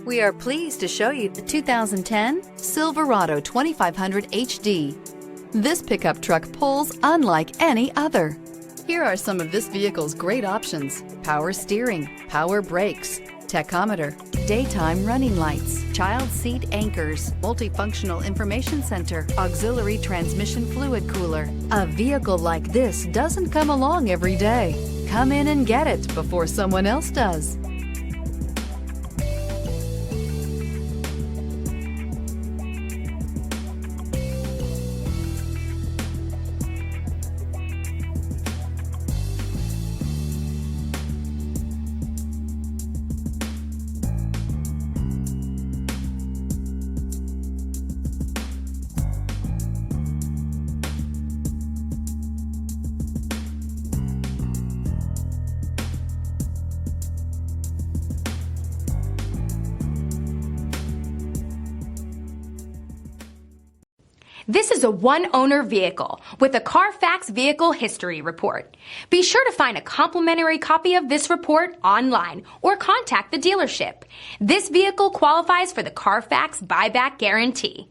We are pleased to show you the 2010 Silverado 2500HD. This pickup truck pulls unlike any other. Here are some of this vehicle's great options: power steering, power brakes, tachometer, daytime running lights, child seat anchors, multifunctional information center, auxiliary transmission fluid cooler. A vehicle like this doesn't come along every day. Come in and get it before someone else does. This is a one-owner vehicle with a Carfax Vehicle History Report. Be sure to find a complimentary copy of this report online or contact the dealership. This vehicle qualifies for the Carfax Buyback Guarantee.